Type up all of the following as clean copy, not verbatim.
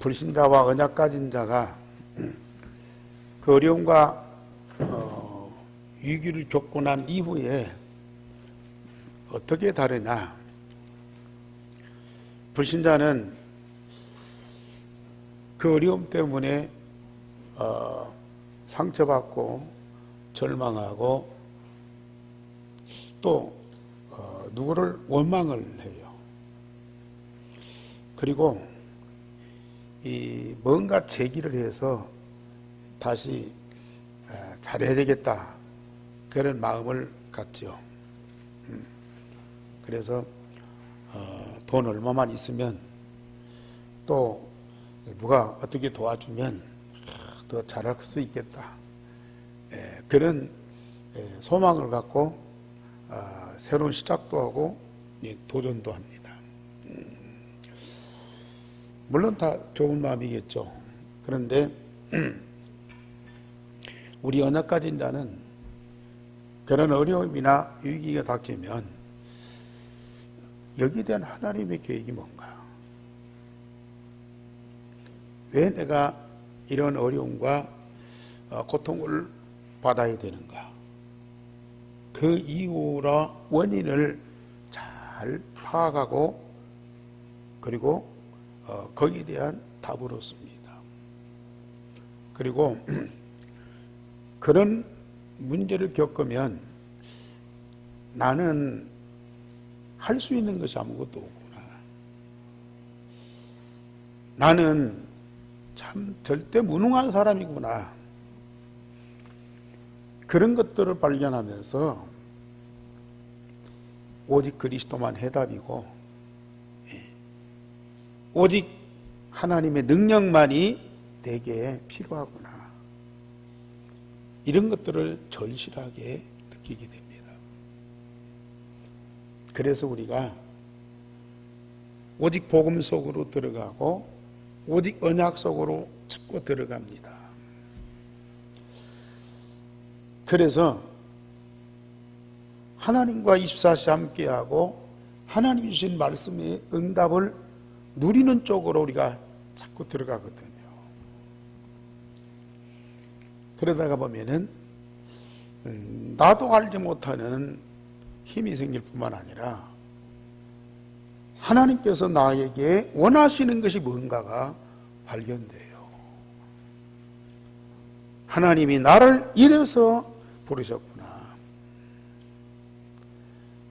불신자와 언약 가진 자가 그 어려움과 위기를 겪고 난 이후에 어떻게 다르냐? 불신자는 그 어려움 때문에 상처받고 절망하고 또 누구를 원망을 해요. 그리고 이 뭔가 제기를 해서 다시 잘해야 되겠다 그런 마음을 갖죠. 그래서 돈 얼마만 있으면 또 누가 어떻게 도와주면 더 잘할 수 있겠다 그런 소망을 갖고 새로운 시작도 하고 도전도 합니다. 물론 다 좋은 마음이겠죠. 그런데 우리 언약 가진 자는 그런 어려움이나 위기가 닥치면 여기에 대한 하나님의 계획이 뭔가? 왜 내가 이런 어려움과 고통을 받아야 되는가? 그 이유라 원인을 잘 파악하고 그리고 거기에 대한 답을 얻습니다. 그리고 그런 문제를 겪으면 나는 할 수 있는 것이 아무것도 없구나. 나는 참 절대 무능한 사람이구나. 그런 것들을 발견하면서 오직 그리스도만 해답이고 오직 하나님의 능력만이 내게 필요하구나. 이런 것들을 절실하게 느끼게 됩니다. 그래서 우리가 오직 복음 속으로 들어가고 오직 언약 속으로 자꾸 들어갑니다. 그래서 하나님과 24시 함께하고 하나님 주신 말씀의 응답을 누리는 쪽으로 우리가 자꾸 들어가거든요. 그러다가 보면은 나도 알지 못하는 힘이 생길 뿐만 아니라 하나님께서 나에게 원하시는 것이 뭔가가 발견돼요. 하나님이 나를 이래서 부르셨구나.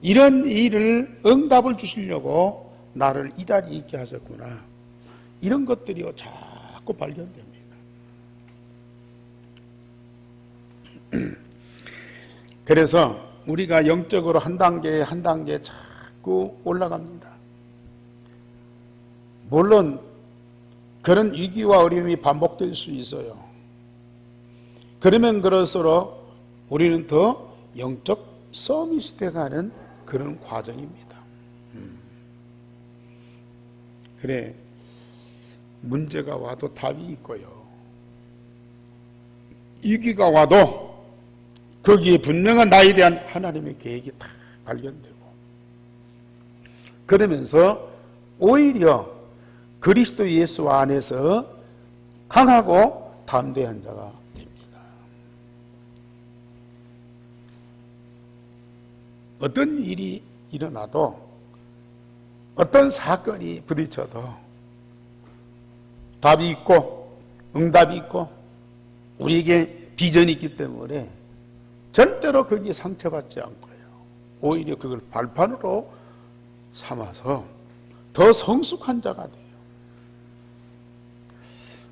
이런 일을 응답을 주시려고 나를 이 자리에 있게 하셨구나. 이런 것들이 자꾸 발견됩니다. 그래서 우리가 영적으로 한 단계 한 단계 자꾸 올라갑니다. 물론 그런 위기와 어려움이 반복될 수 있어요. 그러면 그럴수록 우리는 더 영적 서밋이 돼가는 그런 과정입니다. 그래, 문제가 와도 답이 있고요. 위기가 와도 거기에 분명한 나에 대한 하나님의 계획이 다 발견되고 그러면서 오히려 그리스도 예수 안에서 강하고 담대한 자가 됩니다. 어떤 일이 일어나도 어떤 사건이 부딪혀도 답이 있고 응답이 있고 우리에게 비전이 있기 때문에 절대로 거기에 상처받지 않고요. 오히려 그걸 발판으로 삼아서 더 성숙한 자가 돼요.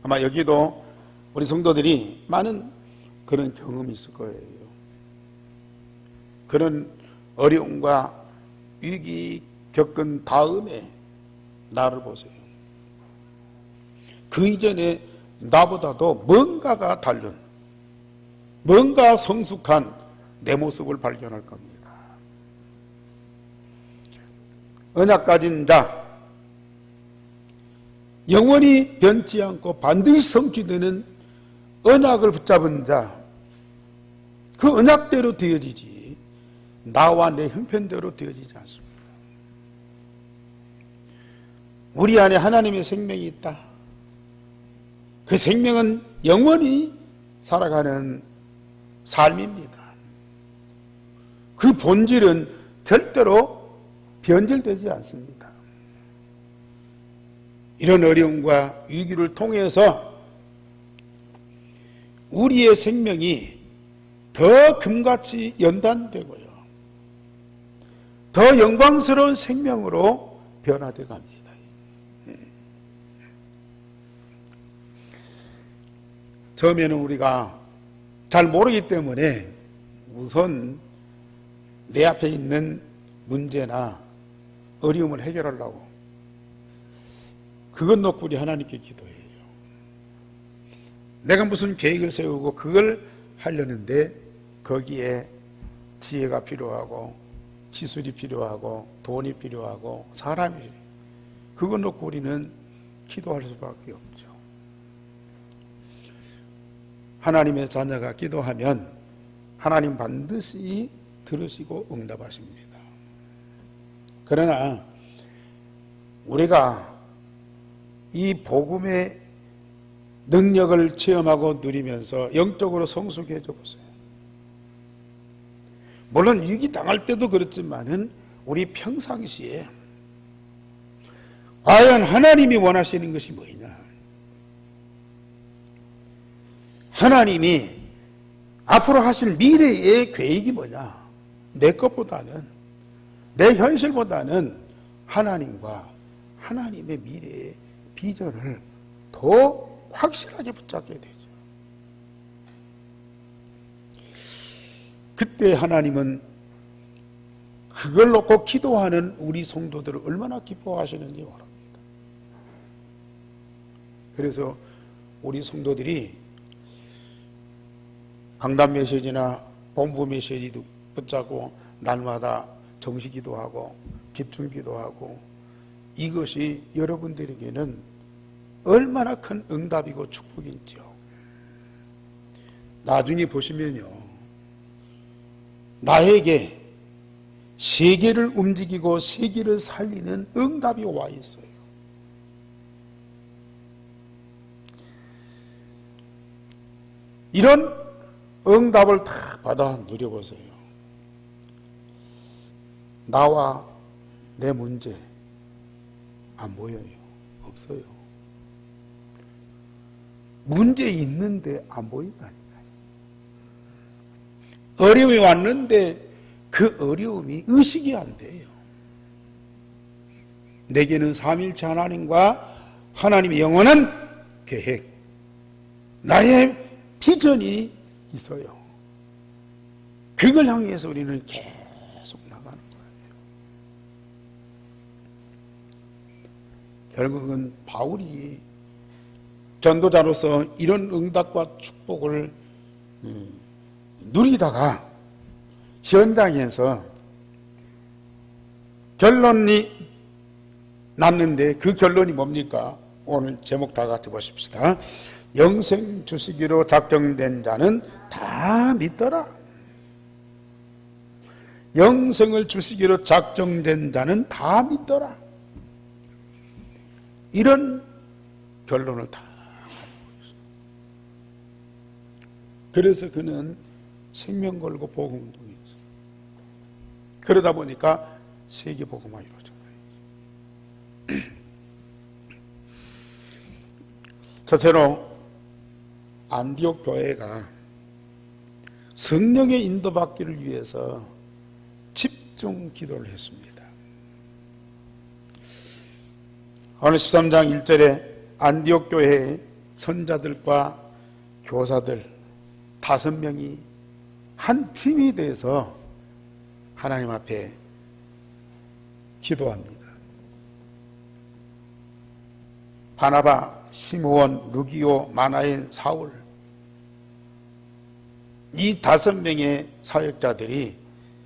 아마 여기도 우리 성도들이 많은 그런 경험이 있을 거예요. 그런 어려움과 위기 겪은 다음에 나를 보세요. 그 이전에 나보다도 뭔가가 다른 뭔가 성숙한 내 모습을 발견할 겁니다. 언약 가진 자, 영원히 변치 않고 반드시 성취되는 언약을 붙잡은 자, 그 언약대로 되어지지 나와 내 형편대로 되어지지 않습니다. 우리 안에 하나님의 생명이 있다. 그 생명은 영원히 살아가는 삶입니다. 그 본질은 절대로 변질되지 않습니다. 이런 어려움과 위기를 통해서 우리의 생명이 더 금같이 연단되고요, 더 영광스러운 생명으로 변화되어 갑니다. 처음에는 우리가 잘 모르기 때문에 우선 내 앞에 있는 문제나 어려움을 해결하려고 그것 놓고 우리 하나님께 기도해요. 내가 무슨 계획을 세우고 그걸 하려는데 거기에 지혜가 필요하고 기술이 필요하고 돈이 필요하고 사람이 필요해요. 그것 놓고 우리는 기도할 수밖에 없죠. 하나님의 자녀가 기도하면 하나님 반드시 들으시고 응답하십니다. 그러나 우리가 이 복음의 능력을 체험하고 누리면서 영적으로 성숙해져 보세요. 물론 위기 당할 때도 그렇지만은 우리 평상시에 과연 하나님이 원하시는 것이 뭐냐? 하나님이 앞으로 하실 미래의 계획이 뭐냐? 내 것보다는, 내 현실보다는 하나님과 하나님의 미래의 비전을 더 확실하게 붙잡게 되죠. 그때 하나님은 그걸 놓고 기도하는 우리 성도들을 얼마나 기뻐하시는지 모릅니다. 그래서 우리 성도들이 강단 메시지나 본부 메시지도 붙잡고 날마다 정시기도하고 집중기도하고 이것이 여러분들에게는 얼마나 큰 응답이고 축복인지요. 나중에 보시면요, 나에게 세계를 움직이고 세계를 살리는 응답이 와 있어요. 이런 응답을 다 받아 누려보세요. 나와 내 문제 안 보여요. 없어요. 문제 있는데 안 보인다니까요. 어려움이 왔는데 그 어려움이 의식이 안 돼요. 내게는 삼일체 하나님과 하나님의 영원한 계획, 나의 비전이 있어요. 그걸 향해서 우리는 계속 나가는 거예요. 결국은 바울이 전도자로서 이런 응답과 축복을 누리다가 현장에서 결론이 났는데 그 결론이 뭡니까? 오늘 제목 다 같이 보십시다. 영생 주시기로 작정된 자는 다 믿더라. 영생을 주시기로 작정된 자는 다 믿더라. 이런 결론을 다 하고 있어요. 그래서 그는 생명 걸고 복음 운동이 있어요. 그러다 보니까 세계 복음화 이루어진 거예요. 첫째로 안디옥 교회가 성령의 인도받기를 위해서 집중 기도를 했습니다. 오늘 13장 1절에 안디옥 교회의 선자들과 교사들 5명이 한 팀이 돼서 하나님 앞에 기도합니다. 바나바, 시므온, 루기오, 마나엔, 사울, 이 5명의 사역자들이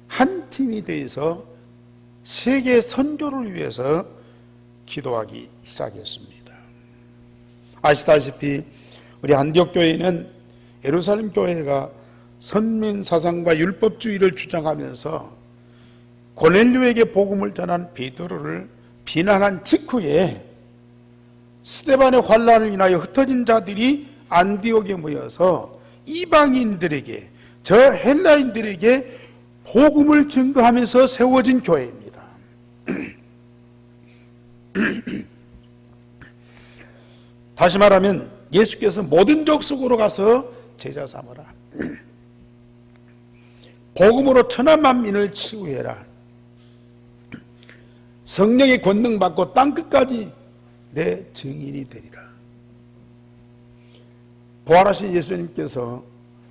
한 팀이 돼서 세계 선교를 위해서 기도하기 시작했습니다. 아시다시피 우리 안디옥 교회는 예루살렘 교회가 선민 사상과 율법주의를 주장하면서 고넬료에게 복음을 전한 베드로를 비난한 직후에 스데반의 환난을 인하여 흩어진 자들이 안디옥에 모여서 이방인들에게, 저 헬라인들에게 복음을 증거하면서 세워진 교회입니다. 다시 말하면 예수께서 모든 족속으로 가서 제자 삼으라, 복음으로 천하 만민을 치유해라, 성령의 권능 받고 땅끝까지 내 증인이 되리라. 부활하신 예수님께서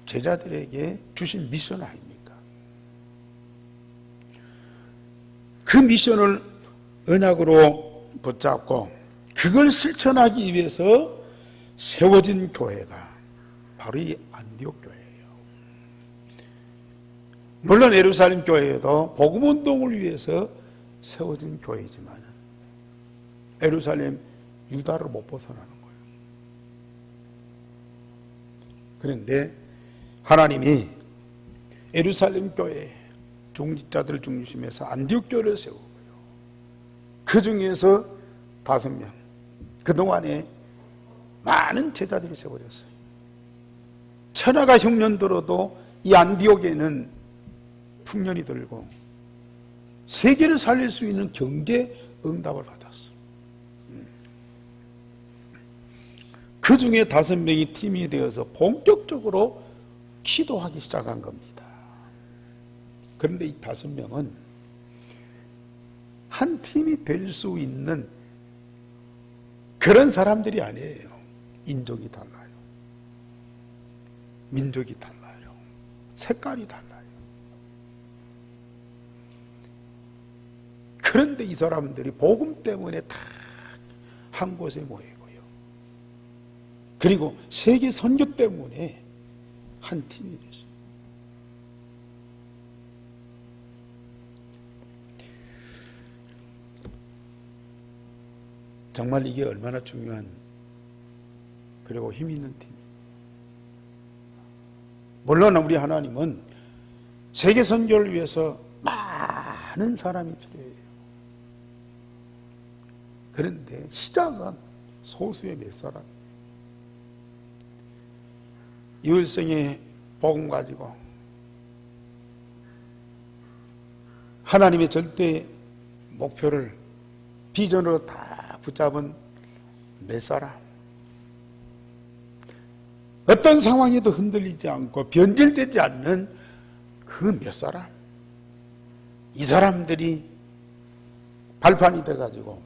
제자들에게 주신 미션 아닙니까? 그 미션을 언약으로 붙잡고 그걸 실천하기 위해서 세워진 교회가 바로 이 안디옥 교회예요. 물론 예루살렘 교회도 복음 운동을 위해서 세워진 교회이지만 예루살렘 유다를 못 벗어나는 거예요. 그런데 하나님이 예루살렘 교회 중직자들 중심에서 안디옥 교회를 세우고요, 그 중에서 5명, 그동안에 많은 제자들이 세워졌어요. 천하가 흉년 들어도 이 안디옥에는 풍년이 들고 세계를 살릴 수 있는 경제 응답을 받았어요. 그 중에 5명이 팀이 되어서 본격적으로 기도하기 시작한 겁니다. 그런데 이 5명은 한 팀이 될 수 있는 그런 사람들이 아니에요. 인종이 달라요. 민족이 달라요. 색깔이 달라요. 그런데 이 사람들이 복음 때문에 다 한 곳에 모이고요, 그리고 세계 선교 때문에 한 팀이 됐어요. 정말 이게 얼마나 중요한, 그리고 힘 있는 팀이에요. 물론 우리 하나님은 세계 선교를 위해서 많은 사람이 필요해요. 그런데 시작은 소수의 몇 사람이에요. 유일성의 복음 가지고 하나님의 절대 목표를 비전으로 다 붙잡은 몇 사람, 어떤 상황에도 흔들리지 않고 변질되지 않는 그 몇 사람, 이 사람들이 발판이 돼가지고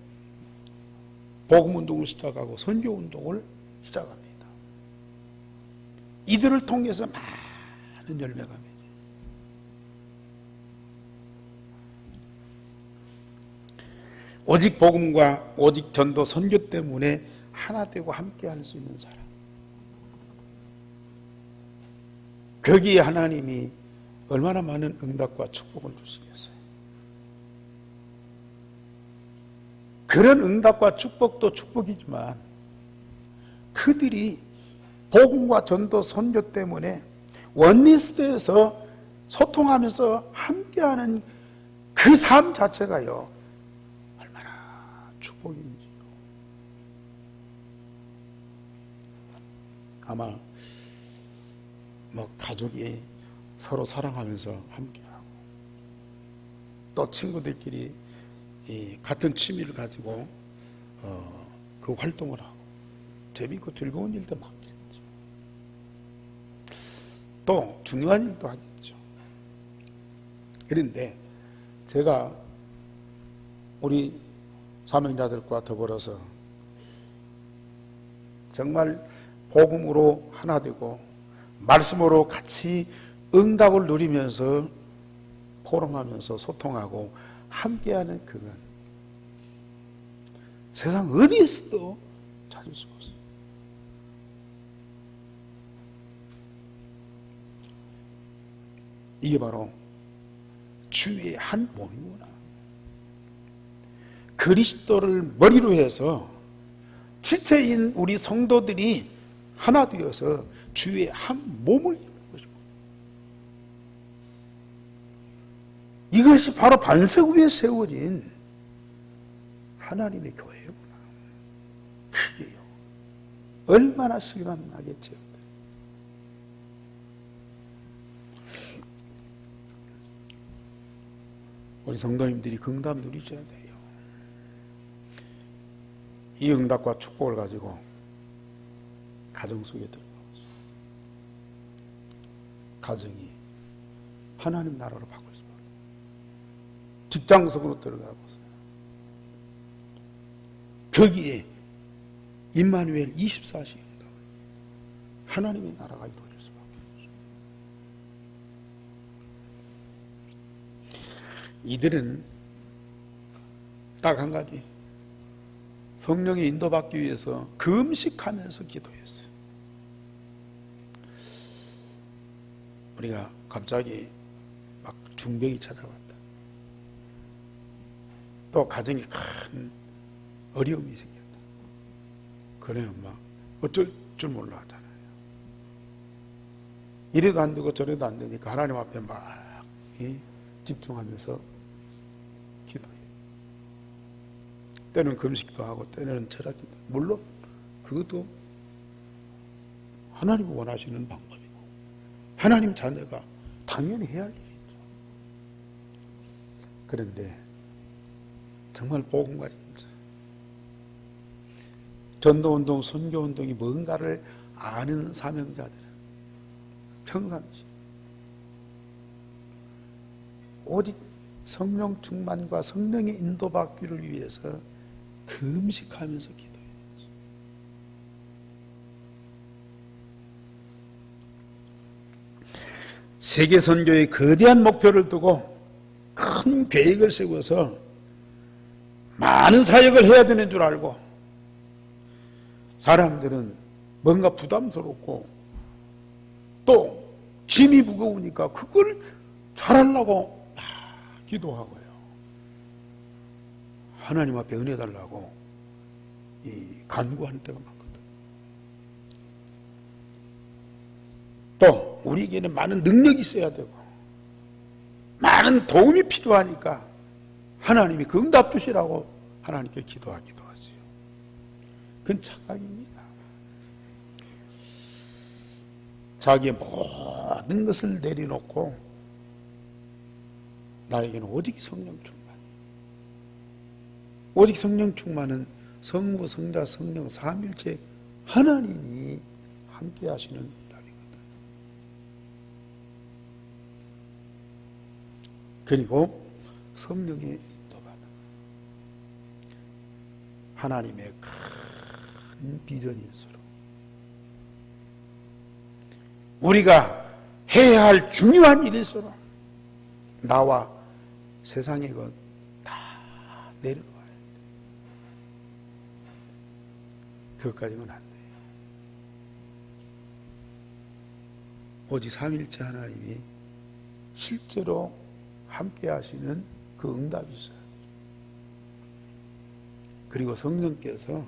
복음운동을 시작하고 선교운동을 시작합니다. 이들을 통해서 많은 열매가 맺어요. 오직 복음과 오직 전도 선교 때문에 하나 되고 함께 할 수 있는 사람, 거기에 하나님이 얼마나 많은 응답과 축복을 주시겠어요. 그런 응답과 축복도 축복이지만 그들이 복음과 전도 선교 때문에 원리스트에서 소통하면서 함께하는 그 삶 자체가요, 얼마나 축복인지요. 아마 가족이 서로 사랑하면서 함께하고, 또 친구들끼리 같은 취미를 가지고 그 활동을 하고 재미있고 즐거운 일도 많겠죠. 또 중요한 일도 하겠죠. 그런데 제가 우리 사명자들과 더불어서 정말 복음으로 하나 되고 말씀으로 같이 응답을 누리면서 포럼하면서 소통하고 함께하는 그건 세상 어디에서도 찾을 수가 없어요. 이게 바로 주의 한 몸이구나. 그리스도를 머리로 해서 지체인 우리 성도들이 하나 되어서 주의 한 몸을 이루는 거죠. 이것이 바로 반석 위에 세워진 하나님의 교회구나. 그게 얼마나 실감 나겠지요. 우리 성도님들이 응답 누리셔야 돼요. 이 응답과 축복을 가지고 가정 속에 들어가서 가정이 하나님 나라로 바꿀 수 있어요. 직장 속으로 들어가고서 거기에 임마누엘 24시 응답, 하나님의 나라가 이루어질 수밖에 없어요. 이들은 딱 한 가지, 성령의 인도받기 위해서 금식하면서 기도했어요. 우리가 갑자기 막 중병이 찾아왔다. 또 가정에 큰 어려움이 생겼다. 그래요, 막 어쩔 줄 몰라 하잖아요. 이래도 안 되고 저래도 안 되니까 하나님 앞에 막 집중하면서 기도해요. 때는 금식도 하고 때는 철학기도. 물론 그것도 하나님이 원하시는 방법이고 하나님 자녀가 당연히 해야 할 일이죠. 그런데 정말 복음과 진짜 전도운동, 선교운동이 뭔가를 아는 사명자들은 평상시 오직 성령 충만과 성령의 인도받기를 위해서 금식하면서 기도해요. 세계 선교의 거대한 목표를 두고 큰 계획을 세워서 많은 사역을 해야 되는 줄 알고 사람들은 뭔가 부담스럽고 또 짐이 무거우니까 그걸 잘하려고 기도하고요. 하나님 앞에 은혜 달라고 간구하는 때가 많거든. 또 우리에게는 많은 능력이 있어야 되고 많은 도움이 필요하니까 하나님이 그 응답 주시라고 하나님께 기도하기도 하지요. 그건 착각입니다. 자기의 모든 것을 내려놓고 나에게는 오직 성령 충만, 오직 성령 충만은 성부, 성자, 성령 삼일체 하나님이 함께 하시는 응답이거든. 그리고 성령의 인도받는 하나님의 큰 비전일수록 우리가 해야 할 중요한 일일수록 나와 세상의 것 다 내려놔야 돼. 그것까지는 안 돼요. 오직 삼일체 하나님이 실제로 함께 하시는 그 응답이 있어요. 그리고 성령께서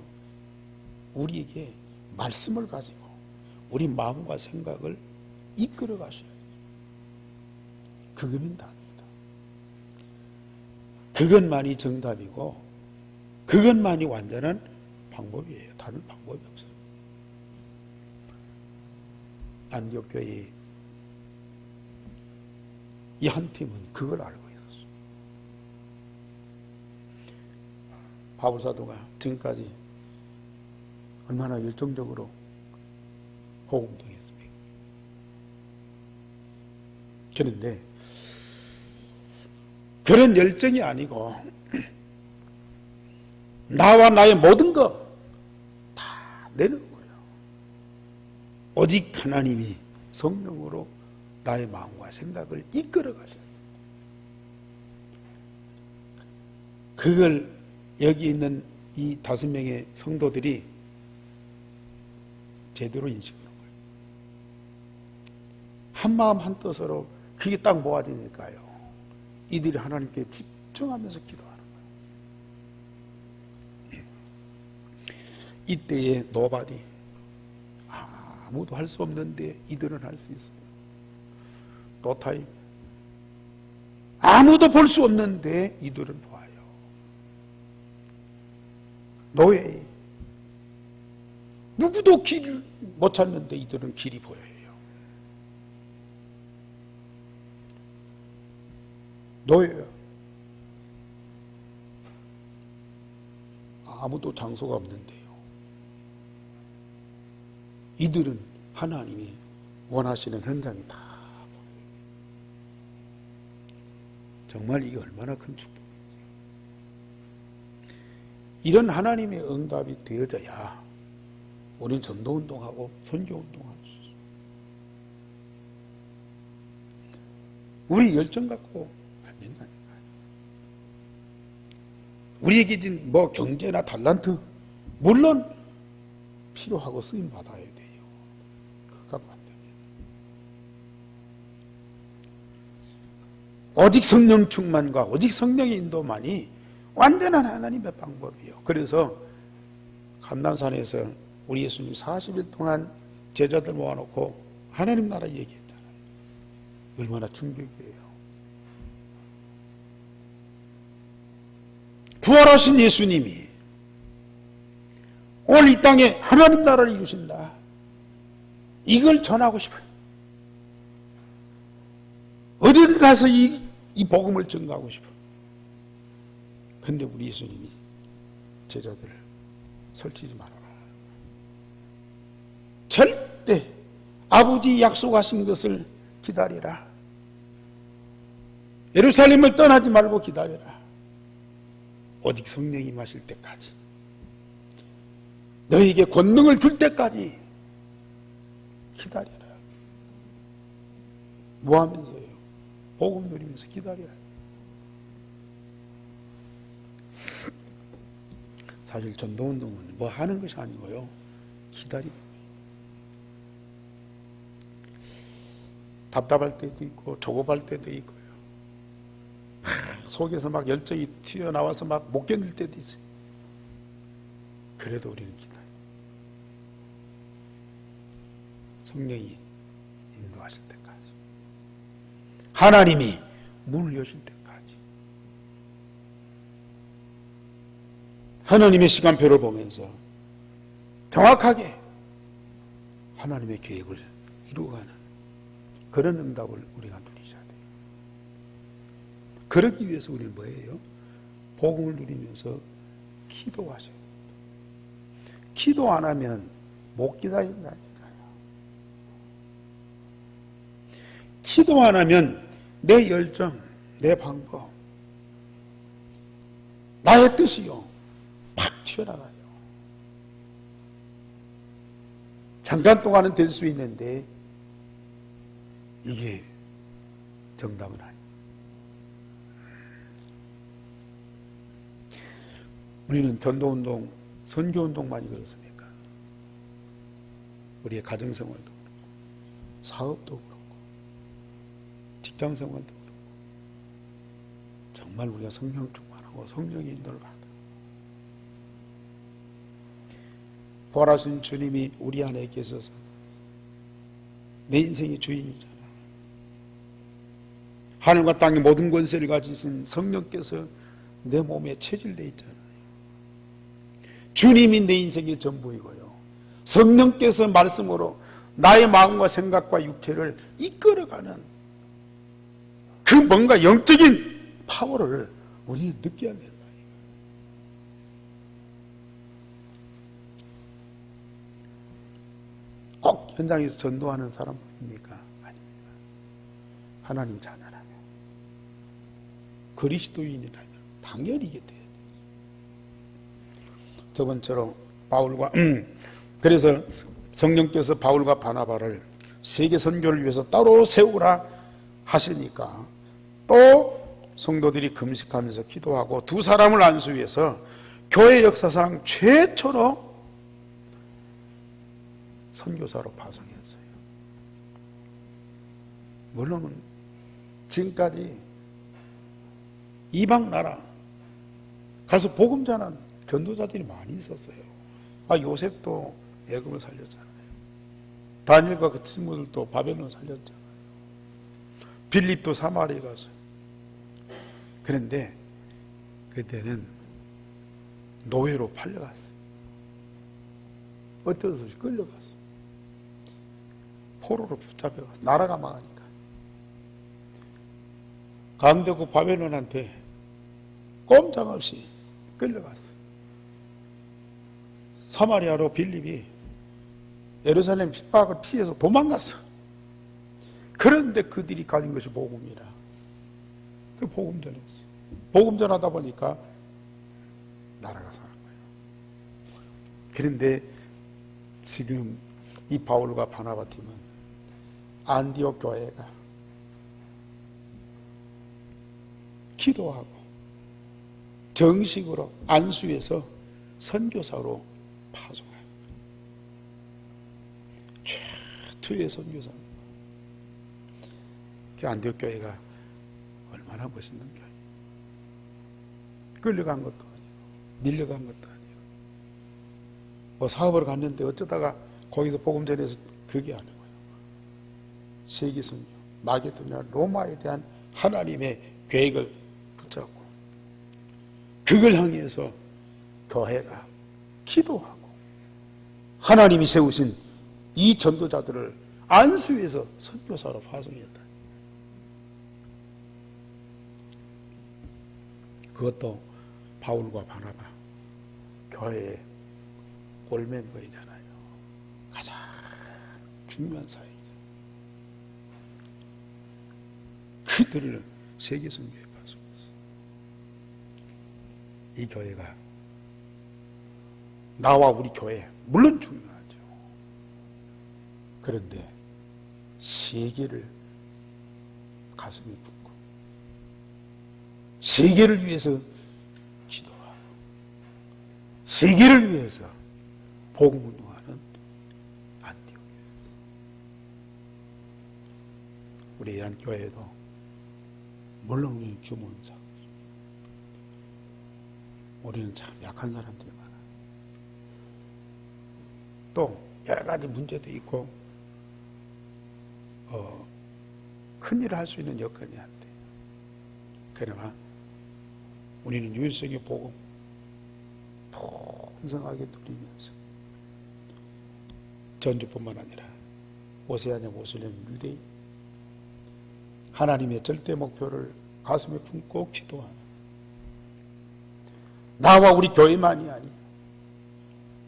우리에게 말씀을 가지고 우리 마음과 생각을 이끌어 가셔야 돼요. 그거면 답니다. 그것만이 정답이고 그것만이 완전한 방법이에요. 다른 방법이 없어요. 안디옥교회 이 한 팀은 그걸 알고 있었어요. 바울사도가 지금까지 얼마나 열정적으로 호응동했습니까? 그런데 그런 열정이 아니고 나와 나의 모든 것 다 내는 거예요. 오직 하나님이 성령으로 나의 마음과 생각을 이끌어 가셔야 돼요. 그걸 여기 있는 이 5명의 성도들이 제대로 인식하는 거예요. 한마음 한뜻으로 그게 딱 모아지니까요. 이들이 하나님께 집중하면서 기도하는 거예요. 이때의 노바디, 아무도 할 수 없는데 이들은 할 수 있어요. 노타임, 아무도 볼 수 없는데 이들은 봐요. 노예이, 누구도 길을 못 찾는데 이들은 길이 보여요. 노예예요. 아무도 장소가 없는데요. 이들은 하나님이 원하시는 현장이 다 보여요. 정말 이게 얼마나 큰 축복이에요. 이런 하나님의 응답이 되어져야 우리는 전도운동하고 선교운동하고 우리 열정 갖고 안 된다니까요. 우리에게 뭐 경제나 달란트 물론 필요하고 쓰임 받아야 돼요. 그거 갖고 안 됩니다. 오직 성령 충만과 오직 성령의 인도만이 완전한 하나님의 방법이에요. 그래서 감난산에서 우리 예수님 40일 동안 제자들 모아놓고 하나님 나라 얘기했잖아요. 얼마나 충격이에요. 부활하신 예수님이 오늘 이 땅에 하나님 나라를 이루신다. 이걸 전하고 싶어요. 어디를 가서 이 복음을 전가하고 싶어요. 근데 우리 예수님이 제자들을 설치지 말아라. 절대 아버지 약속하신 것을 기다리라. 예루살렘을 떠나지 말고 기다려라. 오직 성령이 임하실 때까지, 너에게 권능을 줄 때까지 기다려라. 뭐 하면서요? 복음 누리면서 기다려라. 사실 전도운동은 뭐 하는 것이 아니고요, 기다리고. 답답할 때도 있고 조급할 때도 있고요, 속에서 막 열정이 튀어나와서 막 못 견딜 때도 있어요. 그래도 우리는 기다려요. 성령이 인도하실 때까지, 하나님이 문을 여실 때까지. 하나님의 시간표를 보면서 정확하게 하나님의 계획을 이루어가는 그런 응답을 우리가 누리셔야 돼요. 그러기 위해서 우리는 뭐예요? 복음을 누리면서 기도하셔야 돼요. 기도 안 하면 못 기다린다니까요. 기도 안 하면 내 열정, 내 방법, 나의 뜻이요, 팍 튀어나가요. 잠깐 동안은 될 수 있는데 이게 정답은 아니에요. 우리는 전도운동, 선교운동만이 그렇습니까? 우리의 가정생활도 그렇고, 사업도 그렇고, 직장생활도 그렇고, 정말 우리가 성령 충만하고 성령의 인도를 받아. 부활하신 주님이 우리 안에 계셔서 내 인생의 주인이잖아요. 하늘과 땅의 모든 권세를 가지신 성령께서 내 몸에 체질되어 있잖아요. 주님이 내 인생의 전부이고요, 성령께서 말씀으로 나의 마음과 생각과 육체를 이끌어가는 그 뭔가 영적인 파워를 우리는 느껴야 된다. 꼭 현장에서 전도하는 사람입니까? 아닙니다. 하나님 자녀라면, 그리스도인이라면 당연히 이게 돼야 돼요. 두 번째로 바울과 그래서 성령께서 바울과 바나바를 세계 선교를 위해서 따로 세우라 하시니까 또 성도들이 금식하면서 기도하고 두 사람을 안수해서 교회 역사상 최초로 선교사로 파송했어요. 물론 지금까지 이방 나라 가서 복음 전한 전도자들이 많이 있었어요. 요셉도 애굽을 살렸잖아요. 다니엘과 그 친구들도 바벨론 살렸잖아요. 빌립도 사마리아 가서. 그런데 그때는 노예로 팔려갔어요. 어쩔 수 없이 끌려갔어. 포로로 붙잡혀갔어. 나라가 망하니까. 강대국 바벨론한테 꼼짝없이 끌려갔어. 사마리아로 빌립이 예루살렘 핍박을 피해서 도망갔어. 그런데 그들이 가진 것이 복음이라. 그 복음 전했어. 복음 전하다 보니까 나라가 사는 거예요. 그런데 지금 이 바울과 바나바 팀은 안디옥 교회가 기도하고 정식으로 안수해서 선교사로 파송해요. 최초의 선교사입니다. 그 안디옥 교회가 얼마나 멋있는 교회. 끌려간 것도 아니고 밀려간 것도 아니고 뭐 사업을 갔는데 어쩌다가 거기서 복음 전해서 그게 아니고요. 세계 선교, 마게도냐 로마에 대한 하나님의 계획을 붙잡고 그걸 향해서 교회가 기도하고 하나님이 세우신 이 전도자들을 안수해서 선교사로 파송했다. 그것도 바울과 바나바 교회의 골멤버이잖아요. 가장 중요한 사역이죠. 그들을 세계 선교에 파송했어. 이 교회가 나와 우리 교회 물론 중요하죠. 그런데 세계를 가슴에 품고 세계를 위해서 기도하고 세계를 위해서 복음운동하는 안디옥. 우리 한교회도 물론 우리는 규모는 작죠. 우리는 참 약한 사람들이 많아요. 또 여러 가지 문제도 있고 큰 일을 할 수 있는 여건이 안 돼요. 그러나 우리는 유일성의 복음 풍성하게 누리면서 전주뿐만 아니라 오세아냐 모슬렘 유대인 하나님의 절대 목표를 가슴에 품고 기도하는 나와 우리 교회만이 아니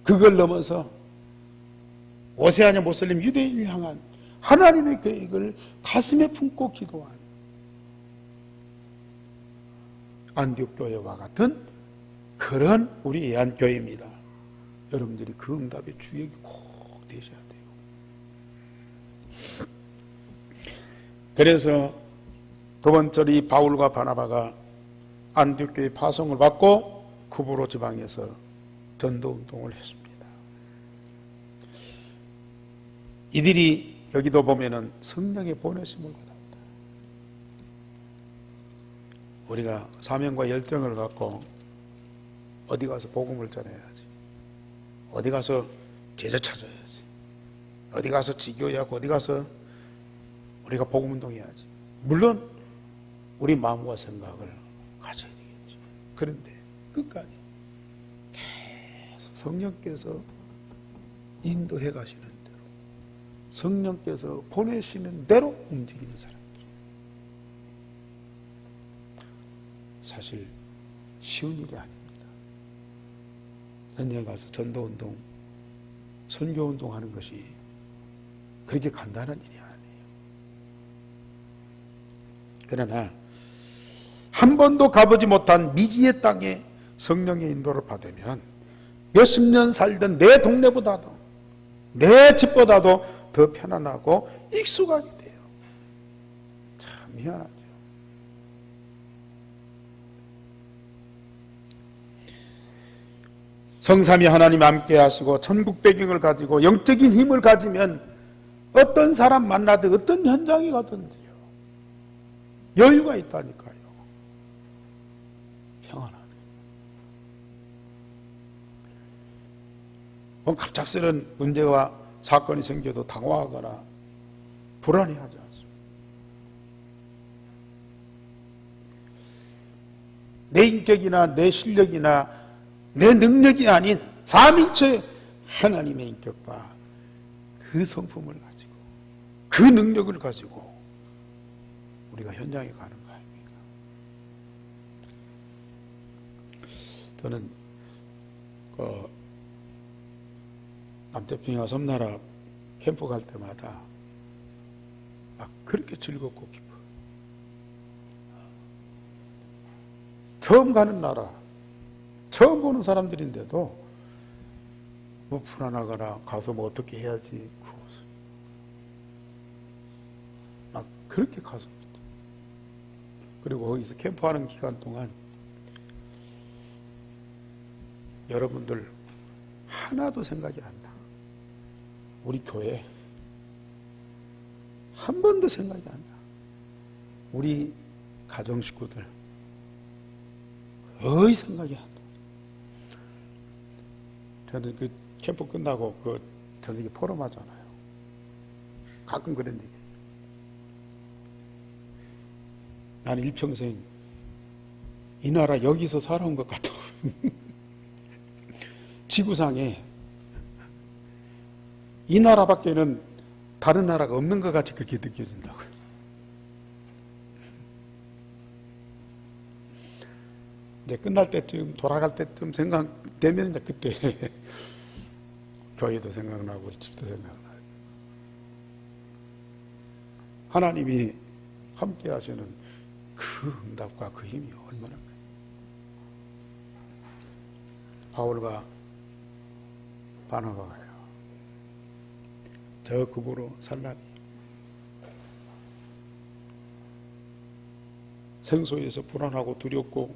그걸 넘어서 오세아냐 모슬렘 유대인을 향한 하나님의 계획을 가슴에 품고 기도하는 안디옥 교회와 같은 그런 우리 애안교회입니다. 여러분들이 그 응답의 주역이 꼭 되셔야 돼요. 그래서 두 번째로 이 바울과 바나바가 안디옥 교회 파송을 받고 쿠브로 지방에서 전도운동을 했습니다. 이들이 여기도 보면은 성령의 보내심을 받았다. 우리가 사명과 열정을 갖고 어디 가서 복음을 전해야지. 어디 가서 제자 찾아야지. 어디 가서 지교하고 어디 가서 우리가 복음운동해야지. 물론 우리 마음과 생각을 가져야 되겠죠. 그런데 끝까지 계속 성령께서 인도해 가시는 대로 성령께서 보내시는 대로 움직이는 사람들. 사실 쉬운 일이 아닙니다. 현장에 가서 전도운동, 선교운동 하는 것이 그렇게 간단한 일이 아니에요. 그러나 한 번도 가보지 못한 미지의 땅에 성령의 인도를 받으면 몇십 년 살던 내 동네보다도 내 집보다도 더 편안하고 익숙하게 돼요. 참 미안하죠. 성삼위 하나님 함께 하시고 천국 배경을 가지고 영적인 힘을 가지면 어떤 사람 만나든 어떤 현장에 가든지요 여유가 있다니까요. 평안하게. 갑작스런 문제와 사건이 생겨도 당황하거나 불안해하지 않습니다. 내 인격이나 내 실력이나 내 능력이 아닌 삼일체 하나님의 인격과 그 성품을 가지고 그 능력을 가지고 우리가 현장에 가는 거 아닙니까? 저는 남태평야 섬나라 캠프 갈 때마다 막 그렇게 즐겁고 기뻐. 처음 가는 나라, 처음 보는 사람들인데도 뭐 불안하거나 가서 뭐 어떻게 해야지 막 그렇게 가서. 그리고 거기서 캠프하는 기간 동안 여러분들 하나도 생각이 안 나. 우리 교회 한 번도 생각이 안 나. 우리 가정 식구들 거의 생각이 안 나. 저는 그 캠프 끝나고 그 저녁에 포럼 하잖아요. 가끔 그런 얘기. 나는 일평생 이 나라 여기서 살아온 것 같아. 지구상에 이 나라밖에는 다른 나라가 없는 것 같이 그렇게 느껴진다고요. 이제 끝날 때쯤, 돌아갈 때쯤 생각되면 이제 그때 교회도 생각나고 집도 생각나고. 하나님이 함께 하시는 그 응답과 그 힘이 얼마나 커요. 바울과 바나바가요. 저 급으로 살라비 생소해서 불안하고 두렵고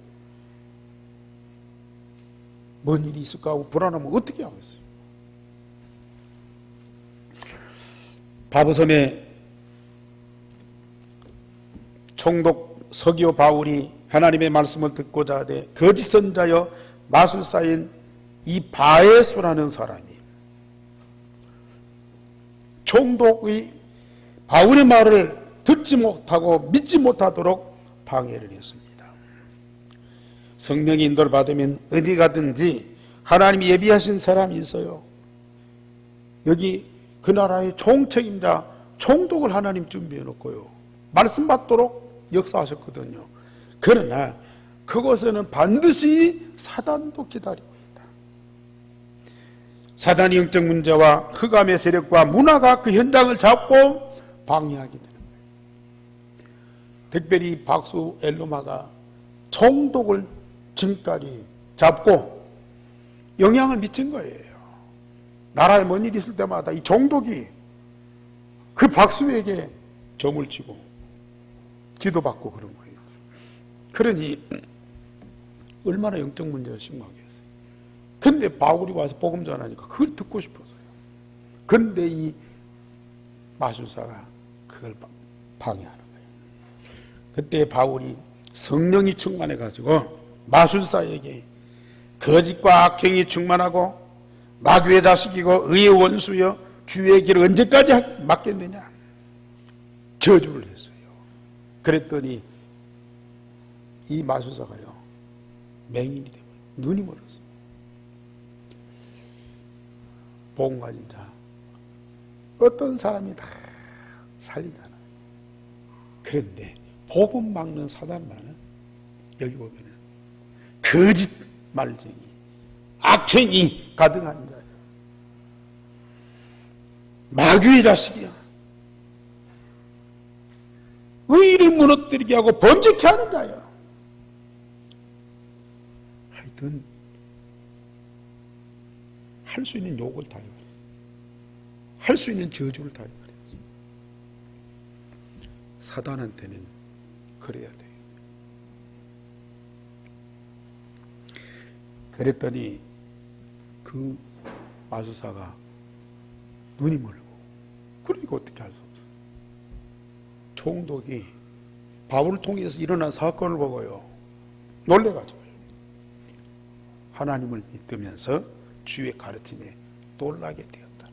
뭔 일이 있을까 하고 불안하면 어떻게 하겠어요. 바보섬에 총독 서기오 바울이 하나님의 말씀을 듣고자 하되 거짓 선자여 마술사인 이 바에소라는 사람이 총독의 바울의 말을 듣지 못하고 믿지 못하도록 방해를 했습니다. 성령의 인도를 받으면 어디 가든지 하나님이 예비하신 사람이 있어요. 여기 그 나라의 총책임자 총독을 하나님 준비해 놓고요. 말씀 받도록 역사하셨거든요. 그러나 그곳에는 반드시 사단도 기다리고 있다. 사단의 영적 문제와 흑암의 세력과 문화가 그 현장을 잡고 방해하게 되는 거예요. 특별히 박수 엘루마가 총독을 지금까지 잡고 영향을 미친 거예요. 나라에 뭔 일이 있을 때마다 이 총독이 그 박수에게 점을 치고 기도받고 그런 거예요. 그러니 얼마나 영적 문제가 심각했어요. 근데 바울이 와서 복음 전하니까 그걸 듣고 싶었어요. 근데 이 마술사가 그걸 방해하는 거예요. 그때 바울이 성령이 충만해가지고 마술사에게 거짓과 악행이 충만하고 마귀의 자식이고 의의 원수여 주의 길을 언제까지 막겠느냐 저주를 했어요. 그랬더니 이 마술사가요 맹인이 되고 눈이 멀었어요. 복음 가진 자 어떤 사람이 다 살리잖아요. 그런데 복음 막는 사단만은 여기 보면은 거짓 말쟁이 악행이 가득한 자예요. 마귀의 자식이야. 의의를 무너뜨리게 하고 범죄케 하는 자야. 하여튼 할 수 있는 욕을 다 해버려. 할 수 있는 저주를 다 해버려. 사단한테는 그래야 돼. 그랬더니 그 마술사가 눈이 멀고 그러니까 어떻게 할 수 없어. 총독이 바울을 통해서 일어난 사건을 보고요 놀래가지고 하나님을 믿으면서 주의 가르침에 놀라게 되었더라.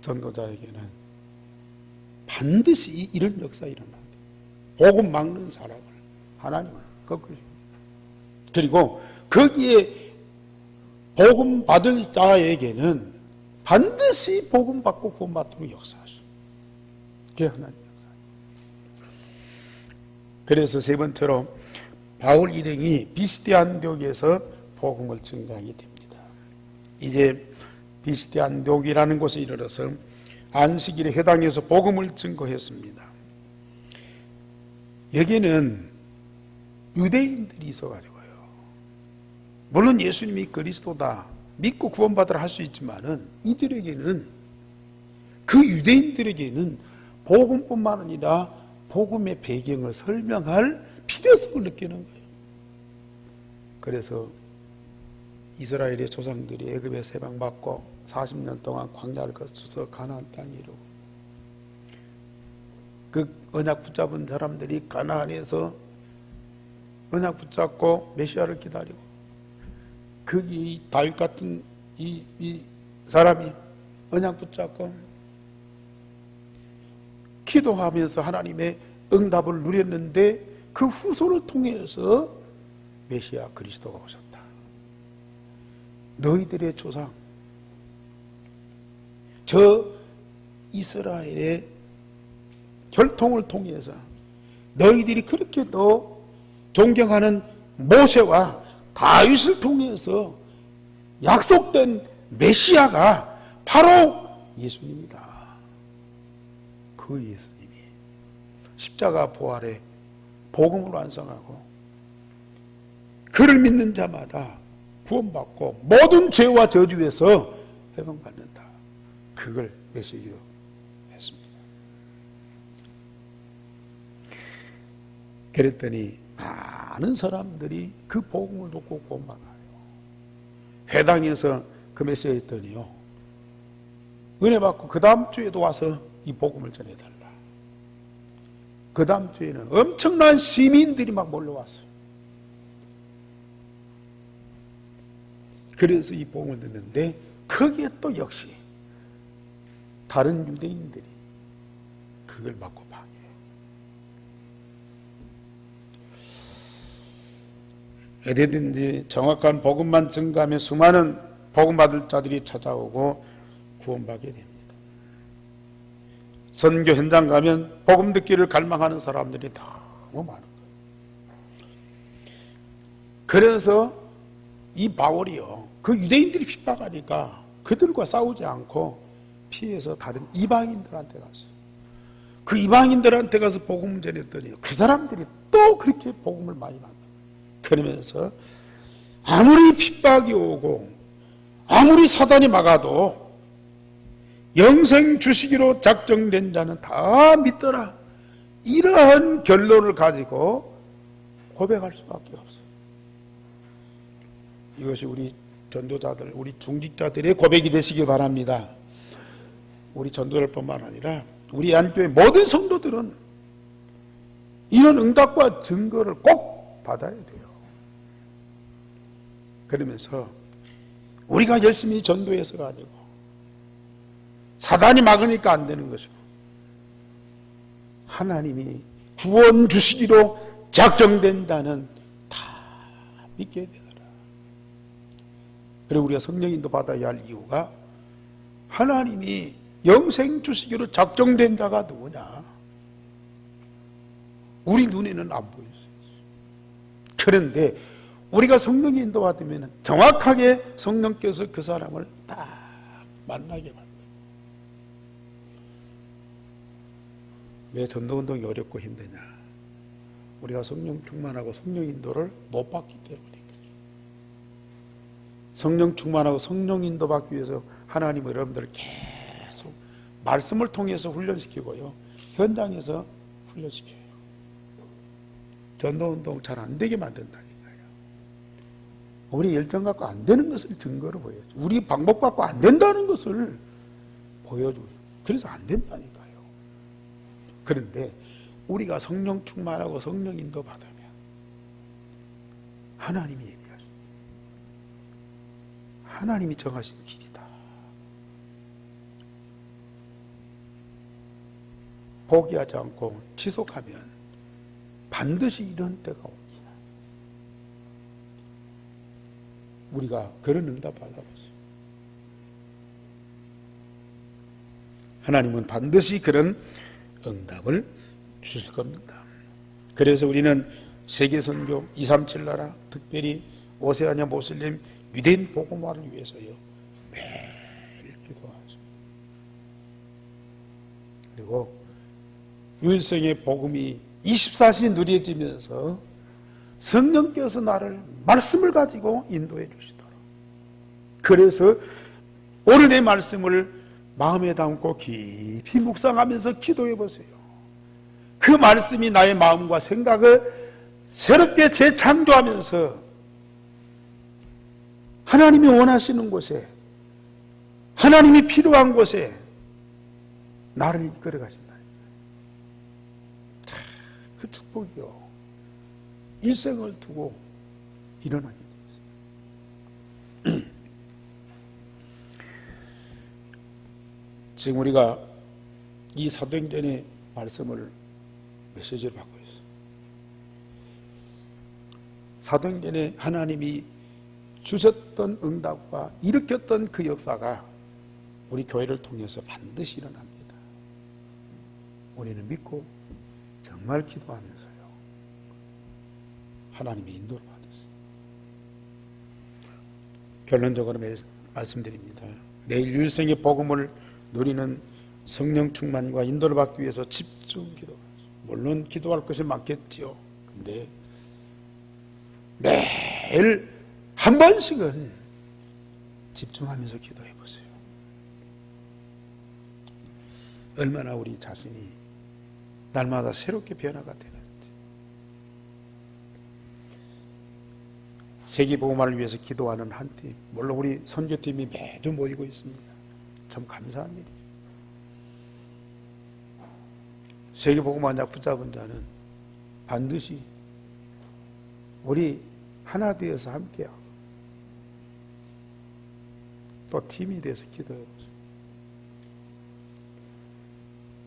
전도자에게는 반드시 이런 역사 일어나야 돼. 복음 막는 사람을 하나님은 꺾으십니다. 그리고 거기에 복음 받을 자에게는 반드시 복음 받고 구원받도록 역사하시오. 그게 하나님 역사. 그래서 세 번째로 바울 일행이 비스디 안디옥에서 복음을 증거하게 됩니다. 이제 비스디 안디옥이라는 곳에 이르러서 안식일에 회당에서 복음을 증거했습니다. 여기는 유대인들이 있어가지고요. 물론 예수님이 그리스도다 믿고 구원받으라 할 수 있지만은 이들에게는, 그 유대인들에게는 복음뿐만 아니라 복음의 배경을 설명할 필요성을 느끼는 거예요. 그래서 이스라엘의 조상들이 애굽에서 해방받고 40년 동안 광야를 거쳐서 가나안 땅에 이르고, 그 언약 붙잡은 사람들이 가나안에서 언약 붙잡고 메시아를 기다리고, 거기 다윗 같은 이 사람이 언약 붙잡고 기도하면서 하나님의 응답을 누렸는데, 그 후손을 통해서 메시아 그리스도가 오셨다. 너희들의 조상, 저 이스라엘의 혈통을 통해서 너희들이 그렇게도 존경하는 모세와 다윗을 통해서 약속된 메시아가 바로 예수님이다. 그 예수님이 십자가 부활의 복음을 완성하고 그를 믿는 자마다 구원받고 모든 죄와 저주에서 해방받는다. 그걸 메시지로 했습니다. 그랬더니 많은 사람들이 그 복음을 듣고 구원받아요. 회당에서 그 메시지 했더니요, 은혜 받고 그 다음 주에도 와서 이 복음을 전해달라. 그 다음 주에는 엄청난 시민들이 막 몰려왔어요. 그래서 이 복음을 듣는데, 거기에 또 역시 다른 유대인들이 그걸 받고 방해해요. 어디든지 정확한 복음만 증거하며 수많은 복음 받을 자들이 찾아오고 구원받게 됩니다. 선교 현장 가면 복음 듣기를 갈망하는 사람들이 너무 많은 거예요. 그래서 이 바울이요, 그 유대인들이 핍박하니까 그들과 싸우지 않고 피해서 다른 이방인들한테 갔어요. 그 이방인들한테 가서 복음을 전했더니 그 사람들이 또 그렇게 복음을 많이 받는 거예요. 그러면서 아무리 핍박이 오고 아무리 사단이 막아도 영생 주시기로 작정된 자는 다 믿더라, 이러한 결론을 가지고 고백할 수밖에 없어요. 이것이 우리 전도자들, 우리 중직자들의 고백이 되시길 바랍니다. 우리 전도자뿐만 아니라 우리 안교회 모든 성도들은 이런 응답과 증거를 꼭 받아야 돼요. 그러면서 우리가 열심히 전도해서가 아니고 사단이 막으니까 안 되는 것이고 하나님이 구원 주시기로 작정된다는 다 믿게 되더라. 그리고 우리가 성령인도 받아야 할 이유가, 하나님이 영생 주시기로 작정된 자가 누구냐? 우리 눈에는 안 보였어요. 그런데 우리가 성령의 인도 받으면 정확하게 성령께서 그 사람을 딱 만나게 만들어요. 왜 전도운동이 어렵고 힘드냐? 우리가 성령 충만하고 성령 인도를 못 받기 때문이거든요. 성령 충만하고 성령 인도 받기 위해서 하나님은 여러분들을 계속 말씀을 통해서 훈련시키고요, 현장에서 훈련시켜요. 전도운동 잘 안 되게 만든다니까요. 우리 열정 갖고 안 되는 것을 증거로 보여줘. 우리 방법 갖고 안 된다는 것을 보여줘요. 그래서 안 된다니까요. 그런데 우리가 성령 충만하고 성령 인도 받으면 하나님이 얘기하십니다. 하나님이 정하신 길이다. 포기하지 않고 지속하면 반드시 이런 때가 옵니다. 우리가 그런 응답 받아봤어요. 하나님은 반드시 그런 응답을 주실 겁니다. 그래서 우리는 세계선교 237 나라, 특별히 오세아니아 모슬림 유대인 복음화를 위해서요 매일 기도하죠. 그리고 유일성의 복음이 24시 누려지면서 성령께서 나를 말씀을 가지고 인도해 주시더라. 그래서 오늘의 말씀을 마음에 담고 깊이 묵상하면서 기도해 보세요. 그 말씀이 나의 마음과 생각을 새롭게 재창조하면서 하나님이 원하시는 곳에, 하나님이 필요한 곳에 나를 이끌어 가신다. 참, 그 축복이요. 일생을 두고 일어나게 되었어요. 지금 우리가 이 사도행전의 말씀을 메시지를 받고 있어요. 사도행전에 하나님이 주셨던 응답과 일으켰던 그 역사가 우리 교회를 통해서 반드시 일어납니다. 우리는 믿고 정말 기도하면서요 하나님의 인도를 받았어요. 결론적으로 말씀드립니다. 내일 유일성의 복음을 누리는 성령 충만과 인도를 받기 위해서 집중 기도하죠. 물론 기도할 것이 많겠지요. 근데 매일 한 번씩은 집중하면서 기도해 보세요. 얼마나 우리 자신이 날마다 새롭게 변화가 되는지. 세계복음화를 위해서 기도하는 한 팀, 물론 우리 선교팀이 매주 모이고 있습니다. 참 감사한 일이죠. 세계복음화 붙잡은 자는 반드시 우리 하나 되어서 함께하고 또 팀이 돼서 기도해보세요.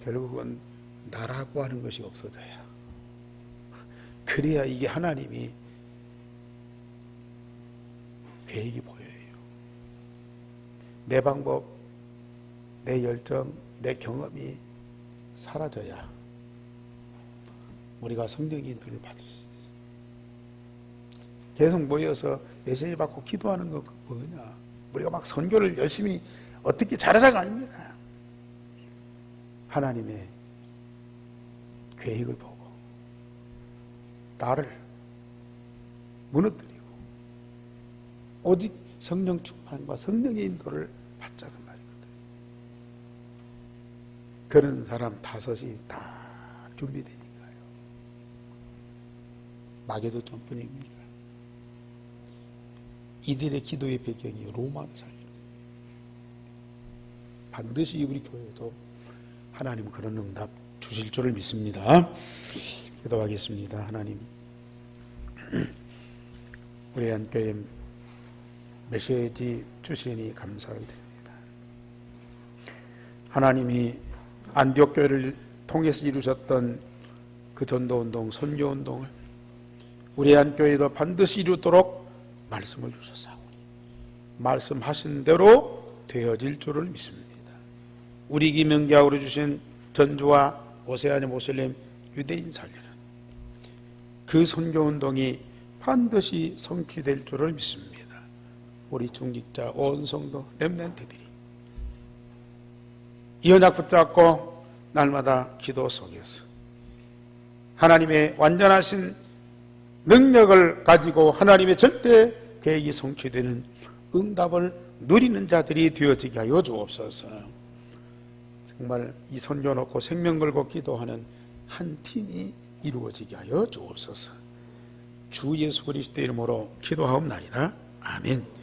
결국은 나라고 하는 것이 없어져야, 그래야 이게 하나님이 계획이 보여요. 내 방법, 내 열정, 내 경험이 사라져야 우리가 성령의 인도를 받을 수 있어요. 계속 모여서 메시지 받고 기도하는 거 뭐냐? 우리가 막 선교를 열심히 어떻게 잘하자가 아닙니다. 하나님의 계획을 보고 나를 무너뜨리고 오직 성령 충만과 성령의 인도를 받자고 말이거든요. 그런 사람 5이 다 준비되니까요. 마게도존뿐입니다. 이들의 기도의 배경이 로마로 사기로. 반드시 우리 교회도 하나님은 그런 응답 주실 줄을 믿습니다. 기도하겠습니다. 하나님, 우리 한교회 메시지 주시니 감사를 드립니다. 하나님이 안디옥 교회를 통해서 이루셨던 그 전도운동, 선교운동을 우리 한교회도 반드시 이루도록 말씀을 주셨사오니 말씀하신 대로 되어질 줄을 믿습니다. 우리 기명교회로 주신 전주와 오세아니아 모슬림 유대인 살리는 그 선교운동이 반드시 성취될 줄을 믿습니다. 우리 중직자 온 성도 렘넌트들이 이 언약 붙잡고 날마다 기도 속에서 하나님의 완전하신 능력을 가지고 하나님의 절대 계획이 성취되는 응답을 누리는 자들이 되어지게 하여 주옵소서. 정말 이 선교 놓고 생명 걸고 기도하는 한 팀이 이루어지게 하여 주옵소서. 주 예수 그리스도 이름으로 기도하옵나이다. 아멘.